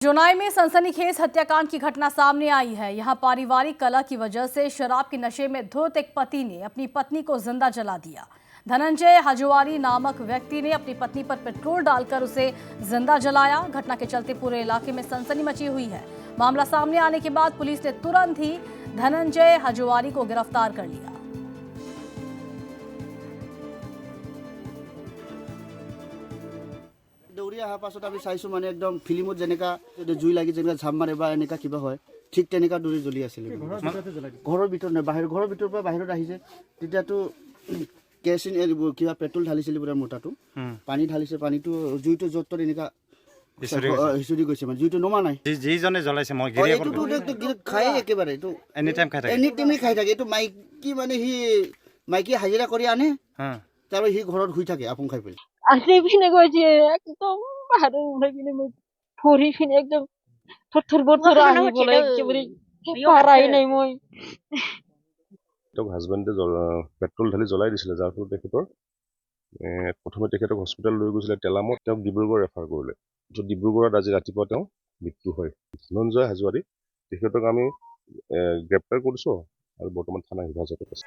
Zonai में सनसनीखेज हत्याकांड की घटना सामने आई है। यहां पारिवारिक कलह की वजह से शराब के नशे में धुत एक पति ने अपनी पत्नी को जिंदा जला दिया। धनंजय हजवारी नामक व्यक्ति ने अपनी पत्नी पर पेट्रोल डालकर उसे जिंदा जलाया। घटना के चलते पूरे इलाके में सनसनी मची हुई है। मामला सामने आने के बाद पुलिस ने तुरंत ही धनंजय हजवारी को गिरफ्तार कर लिया। दौरी अহাৰ পাছত আমি চাইছো মানে একদম ফিল্মত যেনেকা জুই লাগি যেনেকা ঝাপ মাৰে বা এনেকা কিবা হয় ঠিক তেনেকা দৌৰি জ্বলি আছিল। ঘৰৰ ভিতৰত নহয়, ঘৰৰ ভিতৰৰ পৰা বাহিৰত আহিছে। তেতিয়াতো কেৰাচিন কিবা পেট্ৰল ঢালিছিল পুৰা মোটাটো, পানী ঢালিছে। পানীটো জুইটো য'ত এনেকা হিচুৰি গৈছে, মানে জুইটো নমা নাই। যিজনে জ্বলাইছে মই খাই একেবাৰে এইটো এনি টাইম খাই থাকে। এইটো মাইকী মানে সি মাইকী হাজিৰা কৰি আনে, তাৰপৰা সি ঘৰত শুই থাকে আপং খাই পেলাই। আসলে ফিনে গেছে একদম পাহাড়ে উঠে কিনে ফরি ফিনে একদম থরথর বথর আহি বলে একেবারে পারাই নাই মই। হাজবেণ্ডে পেট্ৰল ঢালি জ্বলাই দিছিলে, যাৰ ফলত তেখেতৰ প্ৰথমে তেখেতক হস্পিটেল লৈ গৈছিলে তেলামত, তেওঁক ডিব্ৰুগড় ৰেফাৰ কৰিলে। য'ত ডিব্ৰুগড়ত আজি ৰাতিপুৱা তেওঁ মৃত্যু হয়। ধনঞ্জয় হাজৱাৰী তেখেতক আমি গ্ৰেপ্তাৰ কৰিছোঁ আৰু বৰ্তমান থানা হিফাজতত আছে।